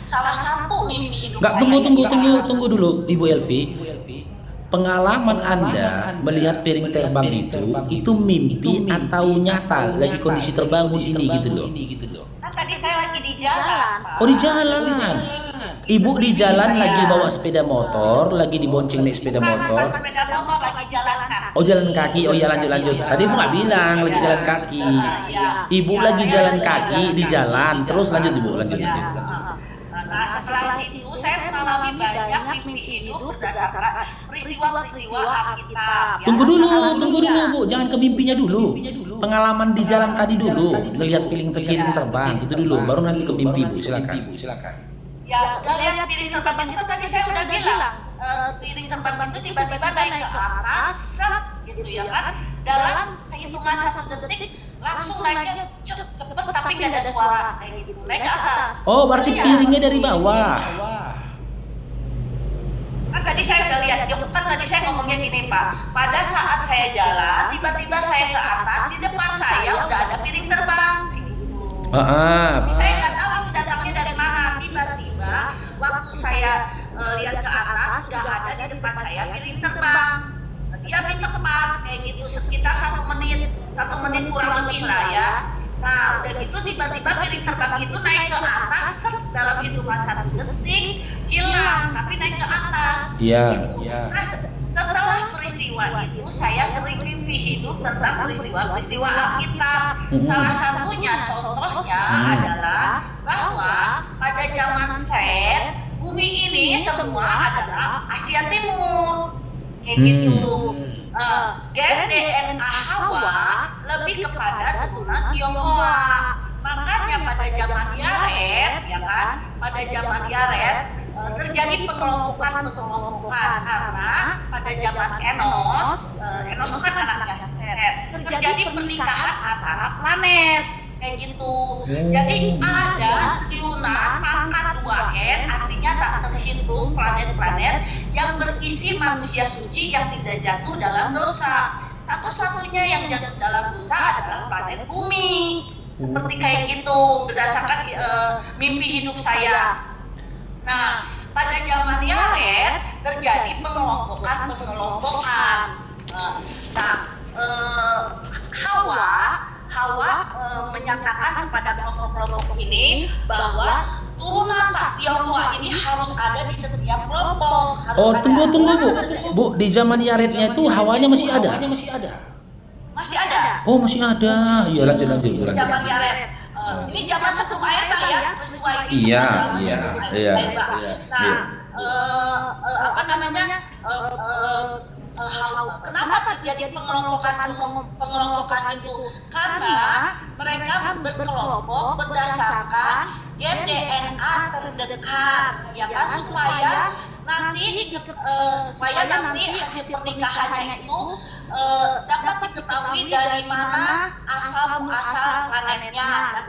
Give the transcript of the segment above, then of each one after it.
Salah satu mimpi hidup Nggak, saya tunggu dulu, Ibu Elvi. Pengalaman Anda melihat piring terbang itu mimpi atau nyata lagi kondisi terbangun ini gitu loh. kan tadi saya lagi di jalan, Pak. Oh, di jalan. Ibu di jalan lagi bawa sepeda motor, lagi dibonceng naik sepeda motor. Bukan sepeda motor, lagi jalan kaki. Oh, jalan kaki. Oh ya, lanjut. Tadi Ibu nggak bilang lagi jalan kaki. Ibu lagi jalan kaki di jalan. Terus lanjut Ibu, lanjut. Nah, setelah itu saya mengalami banyak mimpi hidup berdasarkan peristiwa-peristiwa Alkitab. Tunggu dulu Bu, jangan ke mimpinya dulu. Pengalaman di jalan tadi dulu, ngelihat piring terbang itu dulu, baru nanti ke mimpi Bu, silakan. Ya, udah lihat piring terbang itu tadi saya udah bilang, piring terbang itu tiba-tiba naik ke atas, set, gitu ya kan? Dalam sehitungan 1 detik langsung naiknya cepet tapi nggak ada suara kayak gitu, naik ke atas. Oh, berarti piringnya dari bawah. Kan tadi saya udah lihat, kan tadi saya ngomongnya gini Pak, pada saat saya jalan, tiba-tiba saya ke atas, di depan saya udah ada piring terbang. Tapi saya nggak tahu itu datangnya dari mana. Tiba-tiba waktu saya lihat ke atas, sudah ada di depan saya piring terbang. Dia tepat kayak gitu, sekitar 1 menit kurang lebih lah ya. Nah, udah gitu tiba-tiba piring terbang itu naik ke atas, dalam hitungan 1 detik hilang, tapi naik ke atas. Iya. Nah, setelah peristiwa itu saya sering mimpi hidup tentang peristiwa-peristiwa Alkitab. Salah satunya contohnya adalah bahwa pada zaman Set, bumi ini semua adalah Asia Timur. Kayak gitu. Gen DNA Hawa lebih kepada turunan Tionghoa. Makanya pada zaman Yared, ya kan? Pada zaman Yared terjadi pengelompokan karena pada zaman Enos itu kan anaknya Set, terjadi pernikahan antara planet kayak gitu. Jadi ada triunan pangkat 2N, artinya tak terhitung planet-planet yang berisi manusia suci yang tidak jatuh dalam dosa. Satu-satunya yang jatuh dalam dosa adalah planet bumi. Seperti kayak gitu berdasarkan mimpi hidup saya. Nah, pada zaman Yared terjadi pengelompokan. Hawa menyatakan kepada kelompok ini bahwa turunan Tionghoa ini harus ada di setiap kelompok. Oh, tunggu Bu. Di zaman Yarednya itu Hawanya masih ada? Masih ada. Oh, masih ada. Iya, lanjut. Zaman Yared. Ini zaman sebelum air bah ya, peristiwa ini. Iya. Nah, apa namanya? Kenapa terjadi pengelompokan itu? Karena mereka berkelompok berdasarkan gen DNA terdekat, ya kan, supaya nanti hasil pernikahannya itu dapat diketahui dari mana asal muasal planetnya,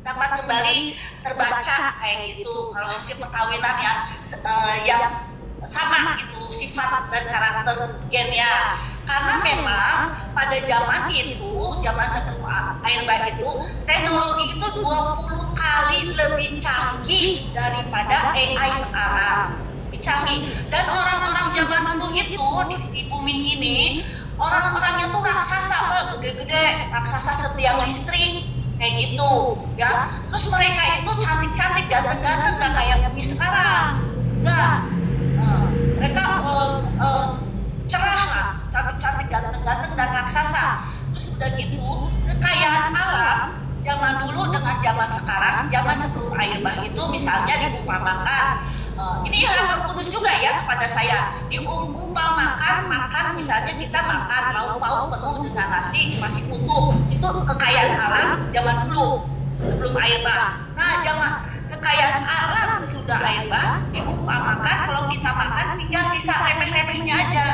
dapat kembali terbaca kayak gitu. Kalau hasil perkawinan yang sama gitu sifat dan karakter gennya. Karena memang pada zaman sebelum air bah itu teknologi itu 20 kali lebih canggih daripada AI sekarang. Canggih. Dan orang-orang zaman dulu itu di bumi ini, orang-orangnya tuh raksasa, gede-gede, raksasa setiang listrik kayak gitu ya. Terus mereka itu cantik-cantik, ganteng-ganteng, gak kayak bumi sekarang. Nah, mereka cerah lah, cantik-cantik, ganteng-ganteng dan raksasa. Terus udah gitu, kekayaan alam zaman dulu dengan zaman sekarang, zaman sebelum air bah itu misalnya diumpamakan, ini Roh Kudus juga ya kepada saya, diumpamakan makan misalnya kita makan lauk pauk penuh dengan nasi masih utuh, itu kekayaan alam zaman dulu sebelum air bah. Nah, kekayaan alam sesudah air bah diumpamakan kalau kita makan tinggal sisa remeh-remehnya aja,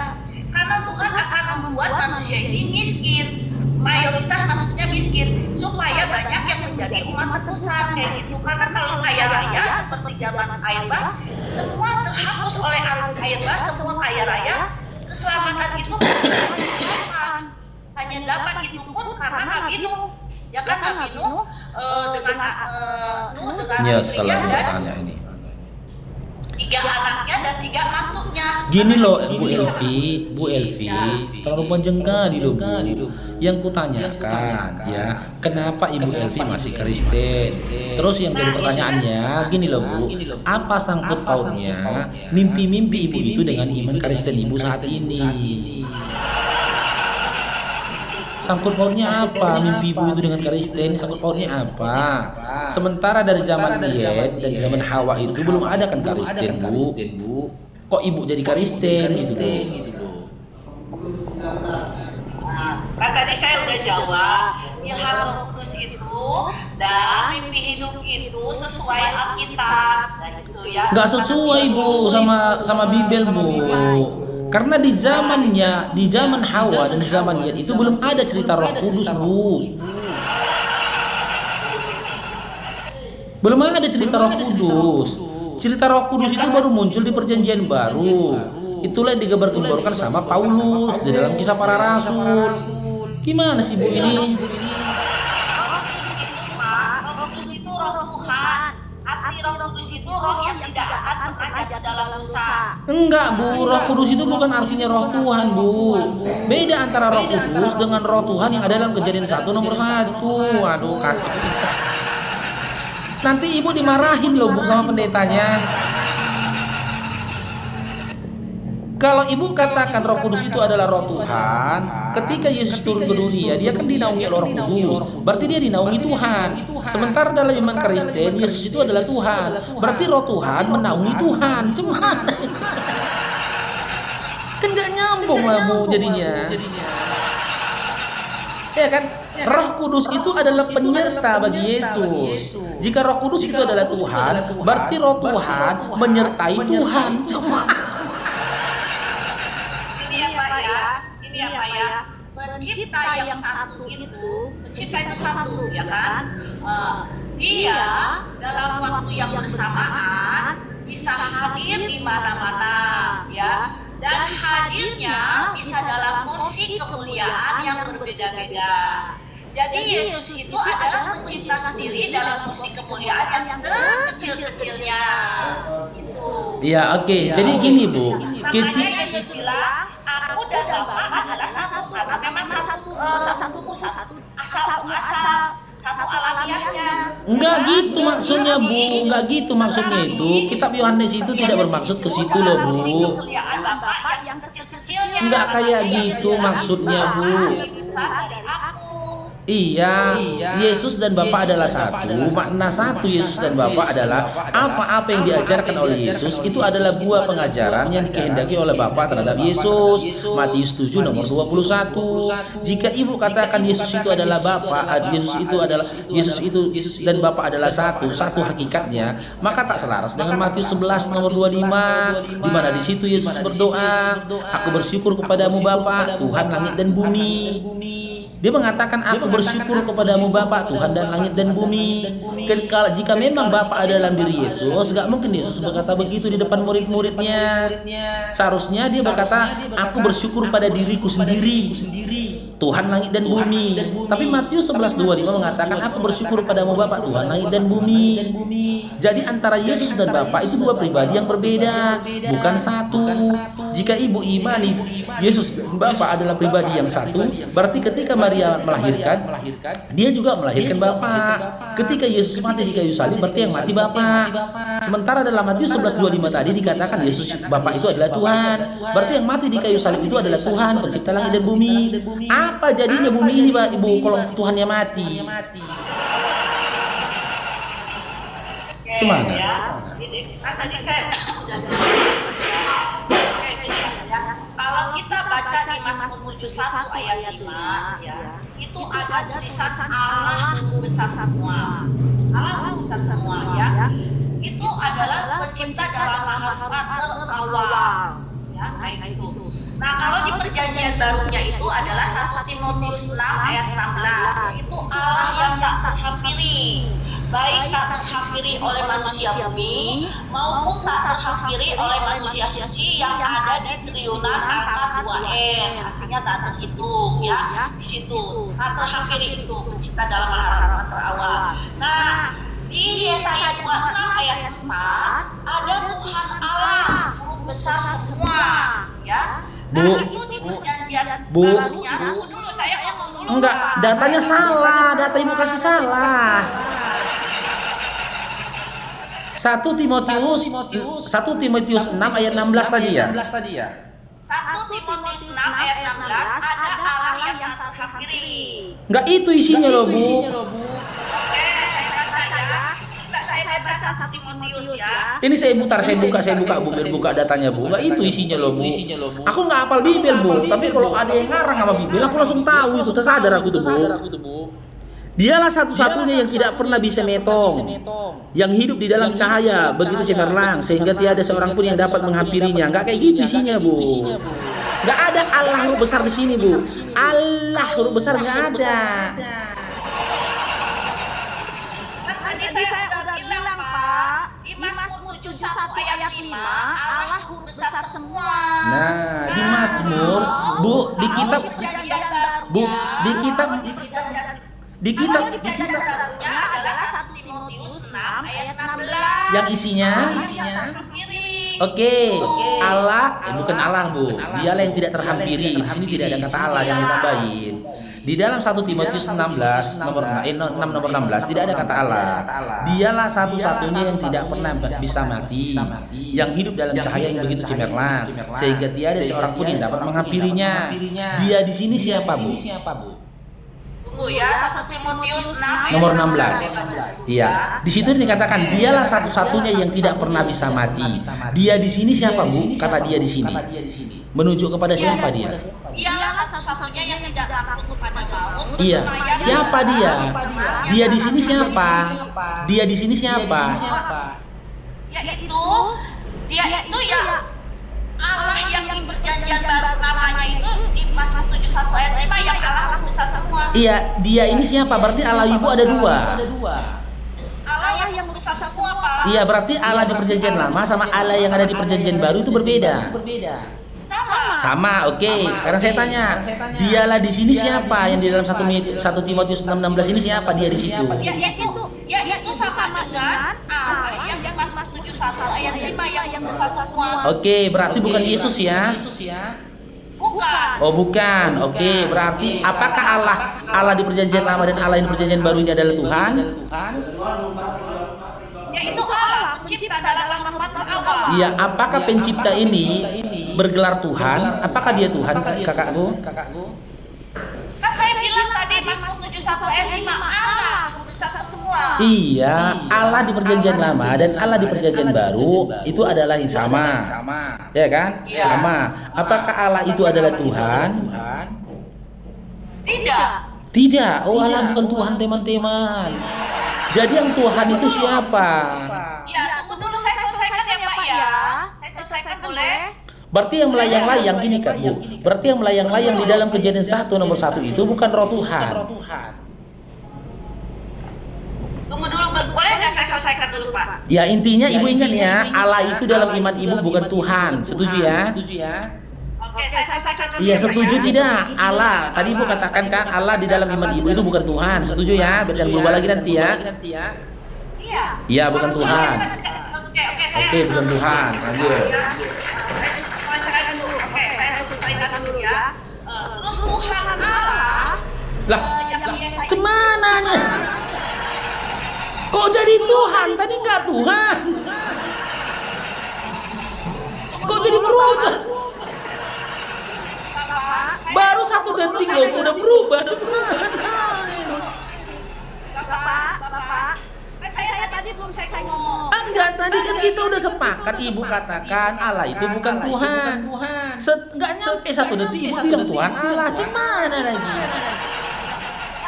karena Tuhan akan membuat manusia ini miskin, mayoritas maksudnya miskin, supaya banyak yang menjadi umat tebusan kayak gitu. Karena kalau kaya raya seperti zaman air bah, semua terhapus oleh air bah, semua kaya raya, keselamatan itu hanya dapat itu pun karena Nabi Nuh. Ya kan Nabi Nuh dengan Ya, istrinya salah dan tanya ini. 3 anaknya dan 3 mantunya. Gini loh Bu Elvi, terlalu panjang kali loh Bu. Yang kutanyakan ya, kenapa Ibu Elvi masih Kristen? Terus yang jadi pertanyaannya, gini loh Bu, apa sangkut pautnya mimpi-mimpi Ibu itu dengan iman Kristen Ibu saat ini? Sangkut pautnya apa mimpi Ibu itu dengan Kristen? Sangkut pautnya apa? Sementara dari zaman Diet dan zaman Hawa itu belum ada kan Kristen Bu. Kok Ibu jadi Kristen gitu loh? Kan tadi saya udah jawab, ilham Roh Kudus itu dan mimpi hidup itu sesuai Alkitab, dan itu ya. Nggak sesuai Bu sama Bibel Bu. Karena di zaman Hawa dan di zaman Diet itu belum ada cerita Roh Kudus Bu. Belum ada cerita Roh Kudus. Cerita Roh Kudus itu baru muncul di Perjanjian Baru. Itulah yang digambar-gemborkan sama Paulus di dalam Kisah Para Rasul. Gimana sih Bu ini? Roh Kudus itu roh Tuhan. Arti Roh Kudus itu roh yang tidak akan pernah jatuh dalam dosa. Enggak Bu, Roh Kudus itu bukan artinya roh Tuhan Bu. Beda antara Roh Kudus dengan roh Tuhan yang ada dalam Kejadian 1 nomor 1. Waduh kacau. Nanti Ibu dimarahin loh Bu sama pendetanya. Kalau Ibu katakan Roh Kudus itu adalah roh Tuhan, ketika Yesus turun ke dunia, dia kan dinaungi oleh Roh Kudus. Berarti dia dinaungi Tuhan. Sementara dalam iman Kristen, Yesus itu adalah Tuhan. Berarti roh Tuhan menaungi Tuhan. Cuman kan gak nyambung lah Bu jadinya. Ya kan? Roh Kudus itu adalah penyerta bagi Yesus. Jika Roh Kudus itu adalah Tuhan, berarti roh Tuhan menyertai Tuhan. Cuma ini ya Pak ya, pencipta yang satu itu, pencipta itu satu ya kan, dia dalam waktu yang bersamaan bisa hadir di mana-mana ya, dan hadirnya bisa dalam porsi kemuliaan yang berbeda-beda. Jadi Yesus itu adalah pencipta sendiri dalam porsi kemuliaan yang sekecil-kecilnya. Itu. ya oke. Jadi gini Bu, Makanya Yesus bilang, aku dan Bapa adalah satu, karena memang satu satu alamiahnya. enggak gitu maksudnya Bu, enggak gitu maksudnya itu. Kitab Yohanes itu tidak bermaksud ke situ loh Bu. Kemuliaan Bapa yang sekecil-kecilnya. Enggak kayak gitu maksudnya Bu. Lebih besar dari aku. Iya, Yesus dan Bapa adalah satu. Makna satu Yesus dan Bapa adalah apa-apa yang diajarkan oleh Yesus itu adalah buah pengajaran yang dikehendaki oleh Bapa terhadap Yesus. Matius 7 nomor 21. Jika Ibu katakan Yesus itu adalah Bapa, Yesus itu dan Bapa adalah satu hakikatnya, maka tak selaras dengan Matius 11 nomor 25, di mana di situ Yesus berdoa, "Aku bersyukur kepadamu Bapa, Tuhan langit dan bumi." Dia mengatakan, aku bersyukur kepadamu Bapa, Tuhan dan langit dan bumi. Jika memang Bapa ada dalam diri Yesus, gak mungkin Yesus berkata begitu di depan murid-muridnya. Seharusnya dia berkata, aku bersyukur pada diriku sendiri, Tuhan langit dan bumi. Tapi Matius 11:25 mengatakan, aku bersyukur padamu Bapa, Tuhan langit dan bumi. Jadi antara Yesus dan Bapa itu dua pribadi yang berbeda, bukan satu. Jika Ibu imani Yesus dan Bapa adalah pribadi yang satu, berarti ketika Maria melahirkan, dia juga melahirkan Bapa. Ketika Yesus mati di kayu salib, berarti yang mati Bapa. Sementara dalam Matius 11:25 tadi dikatakan Yesus Bapa itu adalah Tuhan. Berarti yang mati di kayu salib itu adalah Tuhan, pencipta langit dan bumi. Apa jadinya bumi ini Pak Ibu kalau Tuhannya mati? Gimana? Ya, ini kan tadi saya udah jawab. Oke, gini ya. Kalau kita baca di Mazmur 71 ayat 5, ya, itu ada tulisan Allah besar semua. Allah besar semua ya. Itu adalah pencipta dalam Mahabharata awal. Ya, kayak gitu. Nah, kalau di perjanjian barunya itu adalah 1 Timotius 6 ayat 16. Itu Allah yang tak terhampiri. baik tak terhampiri oleh manusia bumi maupun tak terhampiri oleh manusia suci yang ada di triliunan angka 2N, artinya tak terhitung ya di situ. Tak terhampiri itu pencipta dalam harapan terawal. Nah, di Yesaya 26 ayat 4 ada Tuhan Allah huruf besar semua ya. Nah, itu di perjanjian barunya. Tunggu dulu, saya ngomong dulu. Enggak, datanya salah, data ibu kasih salah. 1 Timotius 6 ayat 16 tadi ya. 1 Timotius 6 ayat 16 ada Allah yang tak terhampiri. Enggak itu isinya loh, Bu. Oke, saya baca ya. Saya baca 1 Timotius ya. Ini saya buka Bu, biar buka datanya Bu. Enggak itu isinya loh, Bu. Aku enggak hafal Bibel, Bu, tapi kalau ada yang ngarang sama Bibel aku langsung tahu itu, tersadar aku tuh, Bu. Dialah satu-satunya yang tidak pernah bisa metong, yang hidup di dalam cahaya begitu cemerlang sehingga tiada seorang pun yang dapat menghampirinya. Enggak kayak gitu isinya, Bu. Enggak ada Allah huruf besar di sini, Bu. Allah huruf besar enggak ada. Tadi saya udah bilang, Pak, di Mazmur 71 ayat 5 Allah huruf besar semua. Nah, di Mazmur, Bu, di kitab Bu, di kitab barunya adalah 1 Timotius 6 ayat 16 yang isinya Oke, Allah bukan Allah, Bu. Dialah yang tidak terhampiri. Di sini tidak ada kata Allah yang ditambahin. Di dalam 1 Timotius 16 nomor 16 tidak ada kata Allah. Dialah satu-satunya yang tidak pernah bisa mati, yang hidup dalam cahaya yang begitu cemerlang sehingga tiada seorang pun yang dapat menghampirinya. Dia di sini siapa, Bu? Tunggu ya, 1 Timotius 6 ayat Nomor 16. Iya, di situ dikatakan dialah satu-satunya yang tidak pernah bisa mati. Dia di sini siapa, Bu? Kata dia di sini. Menunjuk kepada siapa dia? Dialah satu-satunya yang tidak takut kepada maut. Iya, siapa dia? Dia di sini siapa? Dia di sini siapa? Yaitu dia itu ya Allah yang di perjanjian baru namanya itu di Mazmur 71 ayat 5 yang Allah besar semua. Iya, dia ini siapa? Berarti Allah Ibu ada dua. Allah yang besar semua, Pak. Iya, berarti Allah di perjanjian lama sama Allah yang ada di perjanjian baru itu berbeda. Sama, oke. Sekarang saya tanya, dialah di sini siapa? Yang di dalam 1 Timotius 6:16 ini siapa? Dia di situ. Ya itu sama dengan Allah yang di Mazmur 71 ayat 5 yang besar semua. Oke, berarti bukan Yesus ya? Bukan. Oh, bukan. Oke, berarti apakah Allah di perjanjian lama dan Allah yang di perjanjian baru ini adalah Tuhan? Ya itu Allah pencipta dalam rahmat Allah. Iya, apakah pencipta ini bergelar Tuhan? Apakah dia Tuhan, kakakku? Kan saya bilang tadi Mazmur 71 ayat 5 Allah besar semua. Iya, Allah di perjanjian lama dan Allah di perjanjian baru itu adalah yang sama. Ya kan? Iya. Sama. Apakah Allah itu adalah Tuhan? Tidak. Tidak. Oh, Allah bukan Tuhan, teman-teman. Jadi yang Tuhan itu siapa? Ya, tunggu dulu saya selesaikan ya, Pak ya. Saya selesaikan boleh? Berarti yang melayang-layang gini kan, Bu. Berarti yang melayang-layang di dalam Kejadian 1 nomor 1 itu bukan roh Tuhan. Tunggu dulu, boleh nggak saya selesaikan dulu, Pak? Ya, intinya Ibu ingat ya, Allah itu dalam iman Ibu bukan Tuhan. Setuju ya? Oke, saya selesaikan dulu. Iya, ya, Pak, setuju ya. tidak? Allah, tadi Ibu katakan kan Allah di dalam iman Ibu itu bukan Tuhan. Setuju ya? Biar jangan berubah lagi nanti ya. Iya. Iya, bukan Tuhan. Oke, saya Oke, bukan Tuhan. Lanjut. Selesaikan dulu. Oke, saya selesaikan dulu ya. Terus Tuhan Allah Lah, yang biasa gimana nih? Kok jadi Tuhan? Tadi nggak Tuhan. Kok jadi berubah? Baru 1 detik loh, udah berubah. Bapak, kan saya tadi belum saya ngomong. Enggak, tadi kan kita udah sepakat. Ibu katakan Allah itu bukan Tuhan. Enggak nyampe 1 detik Ibu bilang Tuhan Allah. Gimana lagi?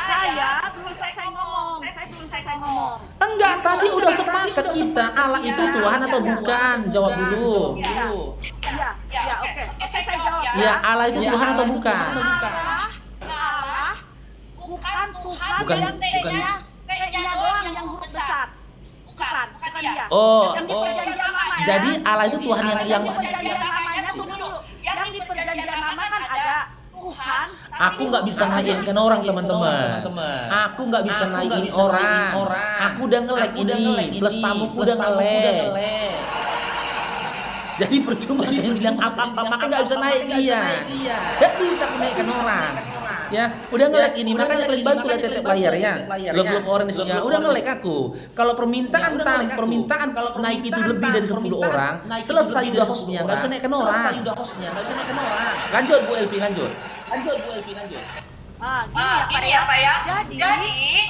Saya belum selesai ngomong. Enggak, tadi udah sepakat kita Allah itu Tuhan atau bukan? Jawab dulu. Ya, oke. Saya jawab ya. Ya, Allah itu Tuhan atau bukan? Allah bukan Tuhan Bukan, yang T-nya doang yang huruf besar. Bukan dia. Oh, Yang di perjanjian lama ya. jadi Allah itu Tuhan yang Yang di perjanjian lamanya tunggu dulu. Yang di perjanjian lama kan ada Tuhan. aku nggak bisa naikin orang teman-teman. Aku nggak bisa naikin orang. Aku udah nge-lag ini. Plus tamuku udah nge-lag. Jadi percuma yang bilang apa-apa, maka nggak bisa naik dia. Nggak bisa menaikkan orang. Ya, udah nge-lag ini, makanya kalian bantu lihat tetep layarnya. Love orange-nya, udah nge-lag aku. Kalau permintaan naik itu lebih dari 10 orang, selesai udah hostnya, nggak bisa naikkan orang. Lanjut Bu Elvi, lanjut. Gini ya Pak ya. Jadi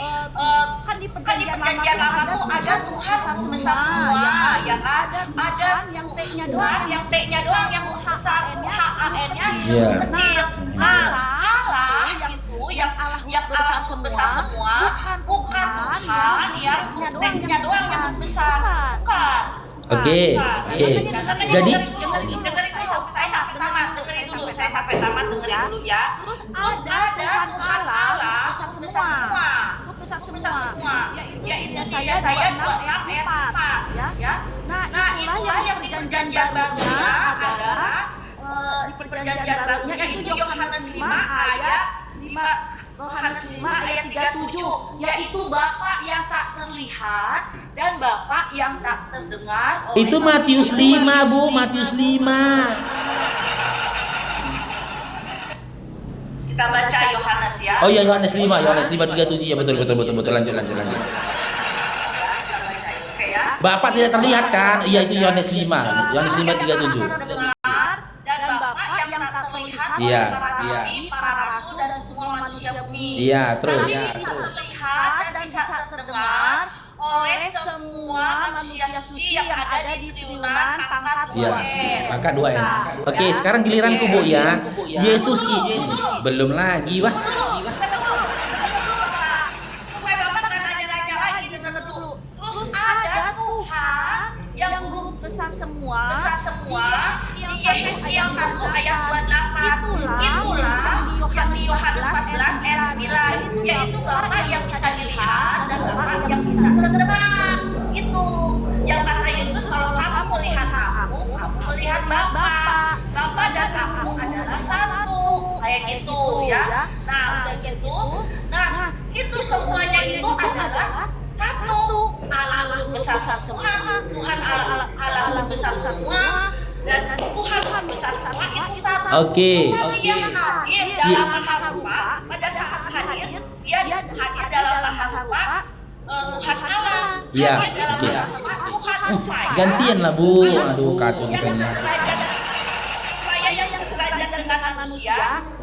kan di perjanjian lama tuh ada Tuhan besar semua, ya kan? Ada yang T-nya doang, yang besar, H-A-N-nya kecil. Nah, Allah yang besar semua, bukan Tuhan yang T-nya doang yang besar, bukan. Oke. Jadi dengerin dulu, saya sampai tamat, dengerin dulu ya. Terus ada Tuhan Allah besar semua, yaitu saya 26 ayat 4 ya. Nah itulah yang di perjanjian barunya adalah di perjanjian barunya itu Yohanes 5 ayat 37, yaitu Bapa yang tak terlihat dan Bapa yang tak terdengar. itu Matius 5, Bu, Matius 5. Kita baca Yohanes ya. Oh iya, Yohanes 5:37 ya, betul lanjut. Oke ya. Bapak tidak terlihat kan? Iya, itu Yohanes 5:37. Dan Bapa yang tak terlihat, Iya, para nabi, para rasul dan semua manusia bumi. Iya, terus. Tapi bisa terlihat dan bisa terdengar oleh semua manusia suci yang ada di triwulan pangkat 2M. Iya, pangkat 2M. Oke, sekarang giliranku Bu ya. Yesus belum lagi, wah. Supaya Bapak nggak nanya-nanya lagi, dengar dulu. Terus ada Tuhan yang huruf besar semua di Yehezkiel 1 ayat 28. Itulah yang di Yohanes 14 ayat 9, yaitu Bapa yang bisa dilihat dan Bapa yang bisa terdengar. Itu yang kata Yesus, kalau kamu melihat aku melihat Bapa dan aku adalah satu, kayak gitu ya. Nah udah gitu, nah itu semuanya itu adalah satu. Allah besar semua, Tuhan Allah besar semua, dan Tuhan besar semua itu satu. Oke. Tuhan yang hadir dalam maharupa, pada saat hadir dia hadir dalam maharupa Tuhan Allah. Iya, Hadir dalam oke. maharupa Tuhan supaya Gantian lah Bu. Aduh, kacau yang kayaknya.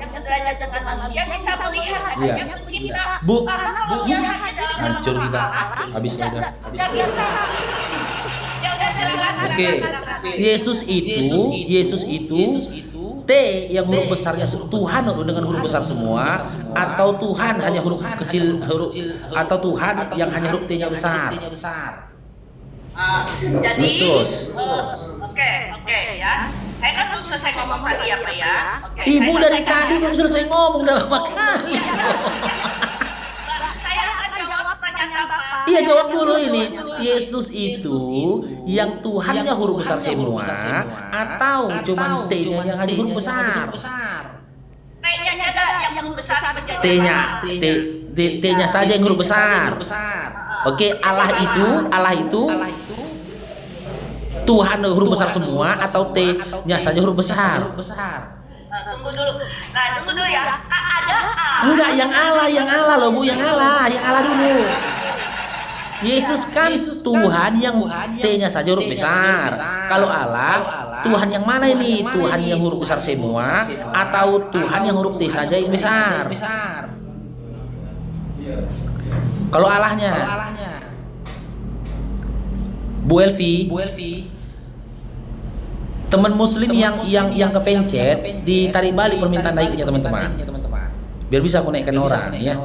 sederajat dengan manusia bisa melihat adanya Iya. pencipta. Bu, Karena kalau dia hadir dalam hancur kita. maharupa, Habis udah. nggak bisa. Ya udah silakan. Oke. Yesus itu T yang huruf besarnya Tuhan dengan huruf besar semua, atau Tuhan hanya huruf kecil, atau Tuhan yang hanya huruf T-nya besar. Jadi Yesus. Oke ya. Saya kan belum selesai ngomong tadi ya Pak ya. Oke, Ibu saya dari selesaikan tadi ya. belum selesai ngomong dalam makan. Saya akan jawab pertanyaan Bapak. Iya, jawab dulu ini. Yesus itu yang Tuhannya huruf besar semua, atau cuman T-nya yang hanya huruf besar? T-nya ada yang huruf besar menjadi T-nya saja yang huruf besar. Oke, Allah itu Tuhan huruf besar semua, atau T-nya saja huruf besar? Tunggu dulu. Nah, tunggu dulu ya. Kan ada A. Enggak, yang Allah loh Bu, yang Allah dulu. Yesus kan Tuhan yang T-nya saja huruf besar. Kalau Allah, Tuhan yang mana ini? Tuhan yang huruf besar semua, atau Tuhan yang huruf T saja yang besar? Kalau Allahnya, Bu Elvi, teman muslim yang kepencet, ditarik balik permintaan naiknya teman-teman, biar bisa aku naikkan orang ya.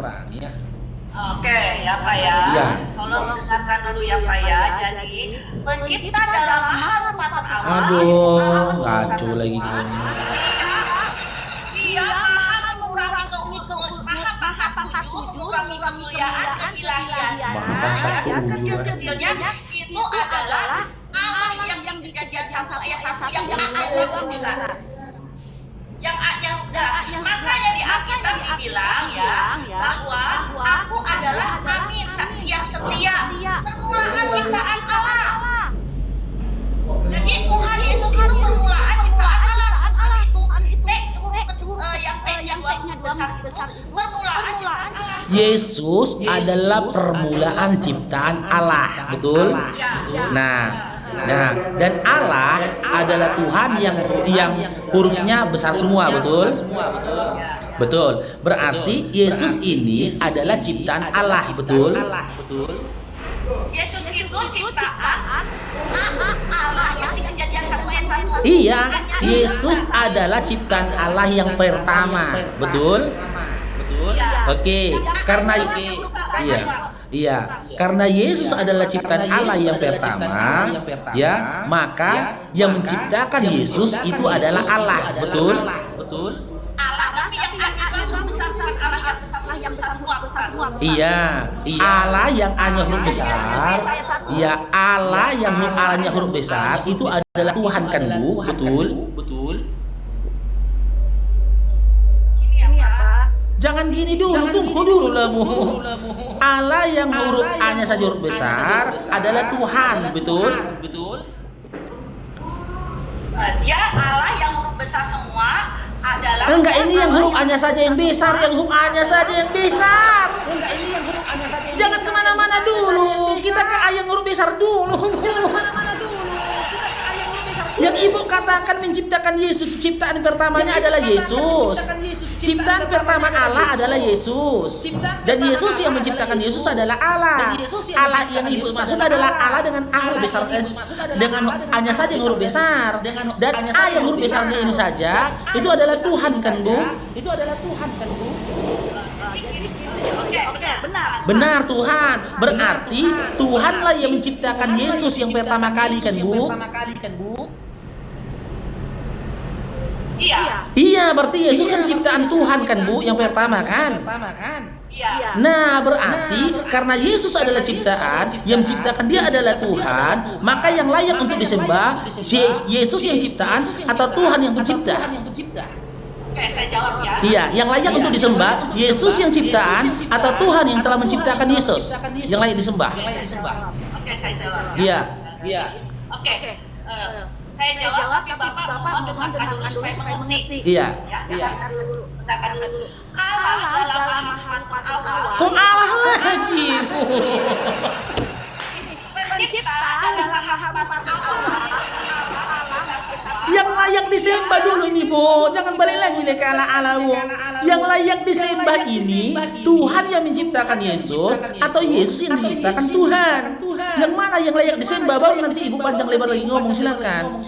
Oke, ya Pak ya. Iya. Tolong dengarkan dulu ya Pak ya. Jadi, pencipta dalam maharupa terawal. Aduh, kacau lagi gini. Dia maha mengurangi pangkat 7, mengurangi kemuliaan keilahiannya Bahkan yang sekecil-kecilnya itu adalah Allah yang di Kejadian 1 ayat 1 yang maha besar. Makanya di Alkitab dibilang ya bahwa aku adalah amin, saksi yang setia, permulaan ciptaan Allah. Jadi Tuhan Yesus itu permulaan ciptaan Allah. Yang T-nya besar permulaan ciptaan Allah. Yesus adalah permulaan ciptaan Allah, betul? Nah, dan Allah adalah Tuhan yang hurufnya besar semua, betul? Betul. Berarti Yesus ini adalah ciptaan Allah, betul? Yesus itu ciptaan Allah yang di Kejadian 1 ayat 1. Iya, Yesus adalah ciptaan Allah yang pertama, betul? Oke, karena karena Yesus adalah ciptaan Allah yang pertama, ya, maka yang menciptakan Yesus itu adalah Allah, betul? Allah, tapi yang huruf besar Allah yang besar semua. Iya, Allah yang hanya huruf besar. Iya, Allah yang hanya huruf besar itu adalah Tuhan kan, Bu? Betul? Jangan gini dulu, tunggu dulu lah, Bu. Allah yang huruf A-nya saja huruf besar adalah Tuhan, betul? Dia Allah yang huruf besar semua adalah. Enggak, ini yang huruf A-nya saja yang besar, yang huruf A-nya saja yang besar. Jangan kemana-mana dulu, kita ke A yang huruf besar dulu. Yang ibu katakan menciptakan Yesus, ciptaan pertamanya adalah Yesus. Ciptaan pertama Allah adalah Yesus. Dan Yesus yang menciptakan Yesus adalah Allah. Allah yang ibu maksud adalah Allah dengan A huruf besar, dengan A-nya saja yang huruf besar. Dan A yang huruf besarnya ini saja itu adalah Tuhan kan, Bu? Benar, Tuhan. Berarti Tuhanlah yang menciptakan Yesus yang pertama kali kan, Bu? Iya, berarti Yesus kan ciptaan Tuhan kan, Bu, yang pertama kan? Iya. Nah, berarti karena Yesus adalah ciptaan, yang menciptakan dia adalah Tuhan, maka yang layak untuk disembah Yesus yang ciptaan atau Tuhan yang pencipta? Oke, saya jawab ya. Iya, yang layak untuk disembah Yesus yang ciptaan atau Tuhan yang telah menciptakan Yesus yang layak disembah? Oke, saya jawab. Iya. Oke. Saya jawab, tapi Bapak mohon dengarkan dulu supaya mengerti. Iya. Dengarkan dulu. Allah dalam hikmat Allah. Kok Allah lagi, Bu? Pencipta dalam hikmat Allah. Yang layak disembah dulu ini, Bu. Jangan balik lagi nih ke Allah-Allah, Bu. Yang layak disembah ini Tuhan yang menciptakan Yesus atau Yesus yang menciptakan Tuhan? Yang mana yang layak disembah? Baru nanti Ibu panjang lebar lagi ngomong, silakan.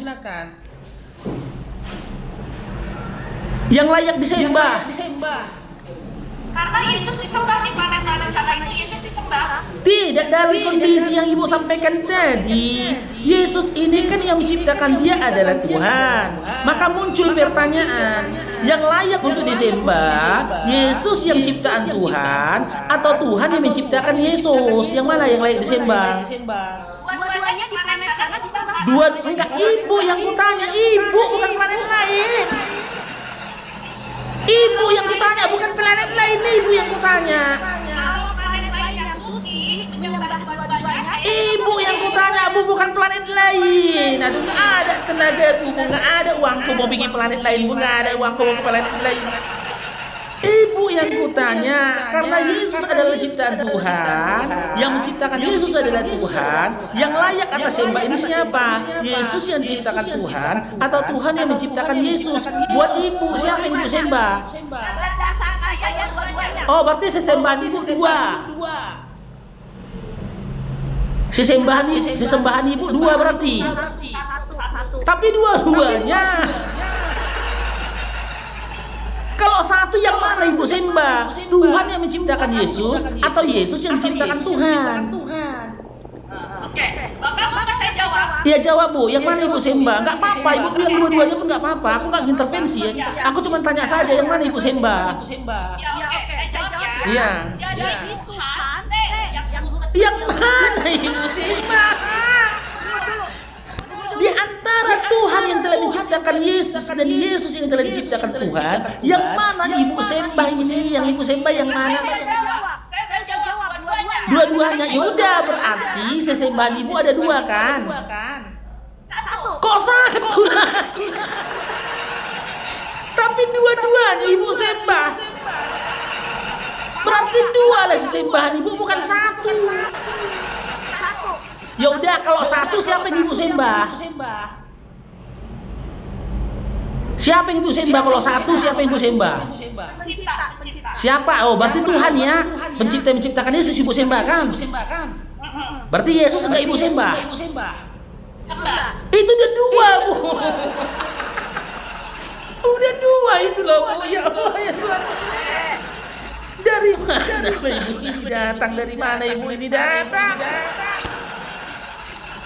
Yang layak disembah. Karena Yesus disembah di planet-planet sana itu Yesus disembah. Tidak dalam kondisi yang Ibu sampaikan tadi. Yesus ini kan yang menciptakan dia adalah Tuhan. Maka muncul pertanyaan, yang layak untuk disembah Yesus yang ciptaan Tuhan atau Tuhan yang menciptakan Yesus? Yang mana yang layak disembah? Dua-duanya di planet sana disembah. Enggak, Ibu yang kutanya, Ibu bukan planet lain. Ibu yang kutanya, bukan planet lain. Ibu yang kutanya. Kalau planet lain yang suci menyembah dua-duanya. Ibu yang kutanya, Bu, bukan planet lain. Aduh, nggak ada tenagaku, Bu, nggak ada uangku mau bikin planet lain, Bu, nggak ada uangku mau ke planet lain. Ibu yang kutanya, karena Yesus adalah ciptaan Tuhan, yang menciptakan Yesus adalah Tuhan, yang layak atas sembah ini siapa? Yesus yang menciptakan Tuhan atau Tuhan yang menciptakan Yesus? Buat Ibu, siapa yang Ibu sembah? Oh, berarti sesembahan Ibu dua. Sesembahan Ibu dua berarti. Tapi dua-duanya. Kalau satu yang mana Ibu sembah? Tuhan yang menciptakan Yesus atau Yesus yang menciptakan Tuhan? Oke, Bapak saya jawab. Iya, jawab, Bu. Yang mana Ibu sembah? Enggak apa-apa, Ibu bilang dua-duanya pun enggak apa-apa. Aku enggak intervensi ya. Aku cuma tanya saja yang mana Ibu sembah. Ya, oke, saya jawab ya. Iya. Jadi Tuhan Yang mana Ibu sembah? Di antara Tuhan yang telah menciptakan Yesus dan Yesus yang telah diciptakan Tuhan, yang mana Ibu sembah ini? Yang Ibu sembah yang mana? Saya jawab dua-duanya. Dua-duanya. Ya udah, berarti sesembahan Ibu ada dua kan? Satu. Kok satu lagi? Tapi dua-duanya Ibu sembah. Berarti dua lah sesembahan Ibu, bukan satu. Satu. Ya udah, kalau satu siapa yang Ibu sembah? Siapa yang Ibu sembah? Kalau satu siapa yang Ibu sembah? Pencipta. Siapa? Oh, berarti Tuhan ya. Pencipta yang menciptakan Yesus Ibu sembah kan? Berarti Yesus enggak Ibu sembah? Sembah. Itu udah dua, Bu. Udah dua itu loh, Bu. Ya Allah, ya Tuhan. Dari mana Ibu ini datang? Dari mana Ibu ini datang?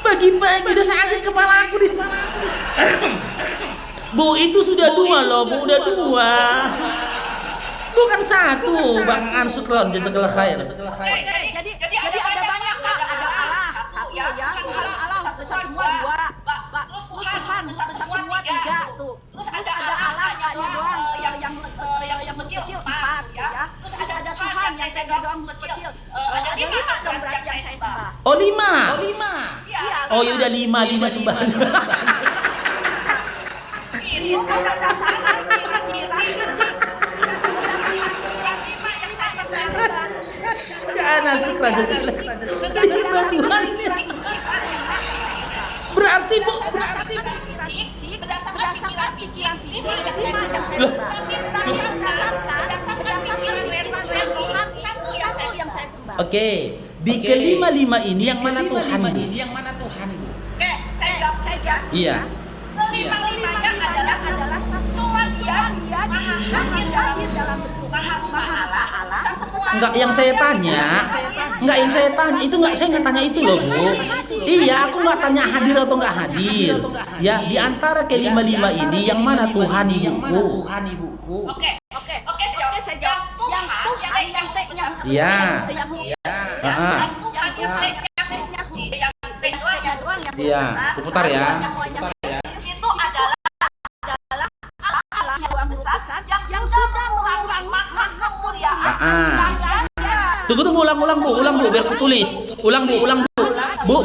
Pagi-pagi udah sakit kepala aku nih. Bu, itu sudah dua loh, Bu. Udah dua. Bukan satu, Bang Ansukron di segala khair. Jadi ada banyak Pak, ada Allah satu ya, Tuhan Allah besar semua dua, terus Tuhan besar semua tiga tuh, terus ada Allah hanya doang yang kecil empat ya, terus ada Tuhan yang tiga doang kecil, ada lima dong berarti yang saya sembah. Oh, lima. Iya. Oh, ya udah lima sembahan. Itu berdasarkan Berarti Bu, berdasarkan pikiran yang saya sembah. oke. Di kelima-lima ini yang mana Tuhan? Oke, saya jawab. Iya. Kelima-limanya adalah cuma dia maha hadir dalam bentuk maha Allah semua. Enggak, yang saya tanya itu enggak, saya nggak tanya itu loh, Bu. Iya, aku nggak tanya hadir atau nggak hadir. Ya, di antara kelima-lima ini yang mana Tuhan Ibuku? Oke, saya jawab. Tuhan yang besar. Iya. Yang Tuhan yang kecil, yang doang yang Iya, besar. putar ya. Itu adalah Allah yang besar yang sudah mengurangi makna kemuliaan. Tunggu, ulang Bu, biar aku tulis. Ulang Bu. Bu,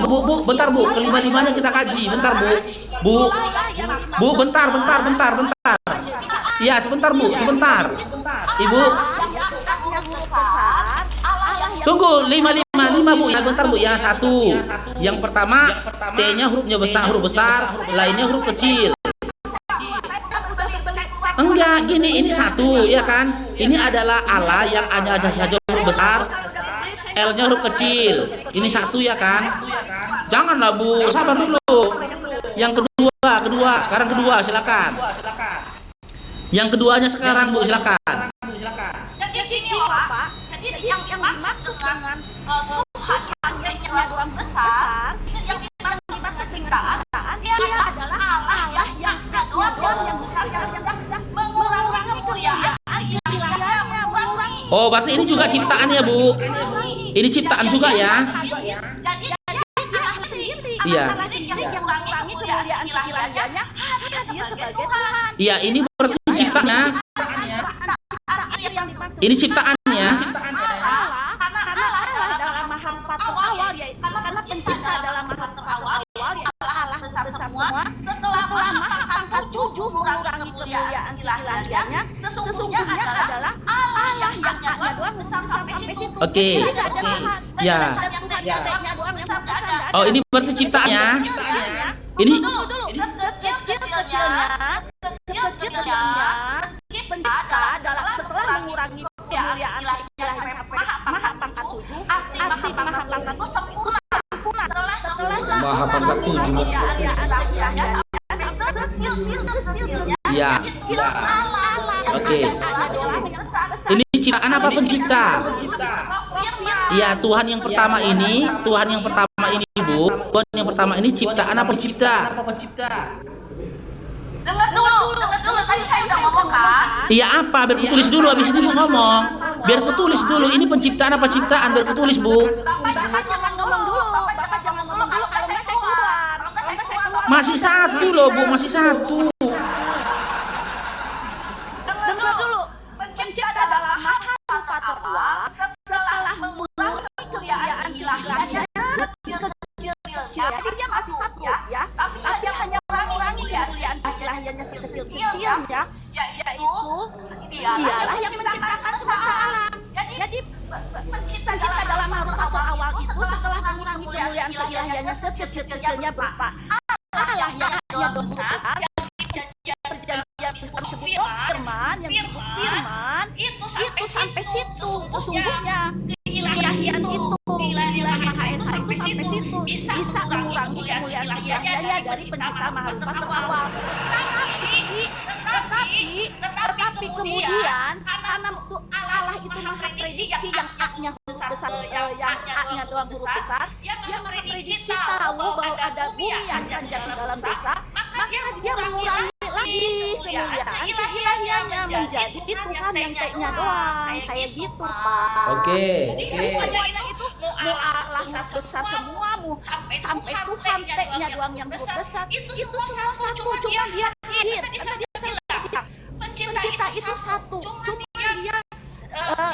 bentar Bu, kelima-limanya kita kaji. Bentar Bu. Bu, bentar. Iya, sebentar Bu, sebentar. Ibu. Tunggu, lima Bu. Ya, bentar Bu, ya, satu. Yang pertama, T-nya huruf besar, lainnya huruf kecil. Enggak, gini, ini satu, ya kan? Ini adalah Allah yang hanya saja huruf besar, L-nya huruf kecil. Ini satu, ya kan? Janganlah Bu, sabar dulu. Yang kedua, sekarang kedua, silakan. Yang keduanya sekarang Bu, silakan. Jadi gini Pak, jadi yang dimaksud dengan Tuhan yang doang besar, itu yang dimaksud ciptaan, dia adalah Allah yang doang yang besar yang sedang mengurangi kemuliaan ilahiyahnya, mengurangi. Oh, berarti ini juga ciptaan ya Bu? Ini ciptaan juga ya? Jadi Allah sendiri, Iya. Allah sendiri yang mengurangi kemuliaan ilahiyahnya hadir sebagai Tuhan. Iya, ini berarti ciptaannya. Ini ciptaannya. Karena Allah dalam maha awal ya, karena pencipta dalam maha awal ya Allah besar semua. Setelah maha pangkat 7 mengurangi kemuliaan ilahiyahnya, sesungguhnya adalah Allah yang hanya doang besar sampai situ. Oke. Ya. Oh, ini berarti ciptaannya. Ini Sekecil-kecilnya pencipta dalam setelah mengurangi kemuliaan ilahiyahnya sampai maha pangkat 7, arti maha pangkat 7 sempurna. Setelah Maha pangkat 7. kemuliaan ilahiyahnya sampai sekecil-kecilnya. Iya. Oke. Ini ciptaan apa pencipta? Iya, Tuhan yang pertama ini, Bu. Tuhan yang pertama ini ciptaan apa pencipta? Dengar dulu. Tadi saya udah ngomong kan? Iya apa? Biar ku tulis dulu, habis ini Bu ngomong. Biar ku tulis dulu. Ini penciptaan apa ciptaan? Biar ku tulis Bu. Bapak jangan dulu. Kalau nggak saya keluar. Masih satu loh Bu, masih satu. Dengar dulu. Pencipta dalam maha rupa tertua setelah mengulangi kemuliaan ilahiannya sekecil-kecilnya. Jadi dia masih satu ya. Tapi dia hanya mengurangi kemuliaan ilahiannya sekecil-kecilnya. Yaitu dialah yang menciptakan semesta alam. Jadi pencipta dalam rupa awal itu setelah mengurangi kemuliaan ilahiannya sekecil-kecilnya berupa Allah yang hanya besar yang perjanjian disebut firman itu sampai situ sesungguhnya keilahian itu keilahian Maha Esa itu sampai situ bisa mengurangi kemuliaan ilahiannya dari pencipta Maha Rupa awal. Tetapi kemudian karena Allah itu Maha prediksi yang A-nya huruf besar, yang A-nya doang huruf besar, dia memprediksi tahu bahwa ada bumi yang akan jatuh dalam dosa, maka dia mengurangi lagi kemuliaan ilahiannya menjadi Tuhan yang kayaknya doang, kayak gitu Pak. Oke. Jadi semuanya itu mau Allah besar semuamu sampai Tuhan kayaknya doang yang besar, itu semua satu, cuma dia hadir. Tadi saya bilang pencipta itu satu, cuma dia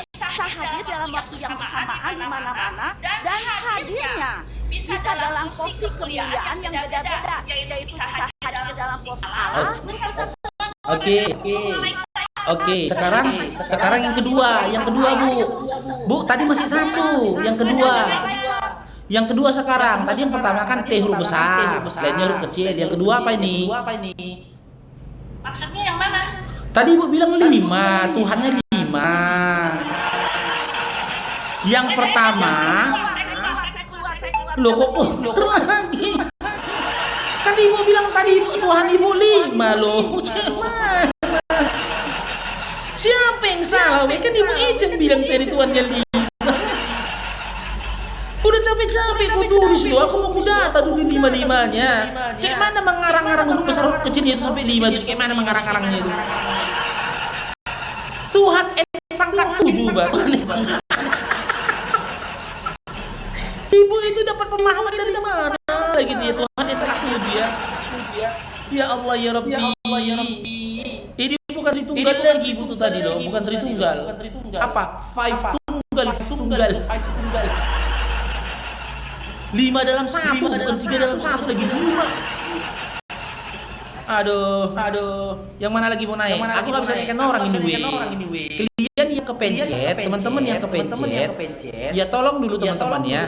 bisa hadir dalam waktu yang bersamaan di mana-mana dan hadirnya bisa dalam posisi kemuliaan yang beda-beda, yaitu bisa hadir dalam posisi Allah. Oke. Sekarang yang kedua Bu tadi masih satu. Yang kedua sekarang. Tadi yang pertama kan T huruf besar, lainnya huruf kecil. Yang kedua apa ini? Maksudnya yang mana? Tadi Ibu bilang 5, Tuhannya 5. Yang pertama, loh kok lagi? Kan Ibu bilang tadi Tuhan Ibu 5 loh. Siapa yang salah? Kan Ibu itu yang bilang tadi Tuhannya 5. Udah capek-capek ku tulis loh. Aku mau ku data dulu 5-5-nya. Kayak mana mengarang-arang huruf besar huruf kecilnya itu sampai 5 itu? Kayak mana mengarang-arangnya itu? Tuhan pangkat 7 Bapak. Ibu itu dapat pemahaman dari mana gitu ya, Tuhan yang pangkat 7 ya. Ya Allah ya Rabbi. Ini bukan Tritunggal lagi Ibu tuh tadi loh, bukan Tritunggal. Apa? 5 tunggal. 5 dalam 1, bukan 3 dalam 1 lagi 5. Aduh. Yang mana lagi mau naik? Aku nggak bisa naikkan orang ini, Kalian yang kepencet, teman-teman yang kepencet, ya tolong dulu teman-teman ya.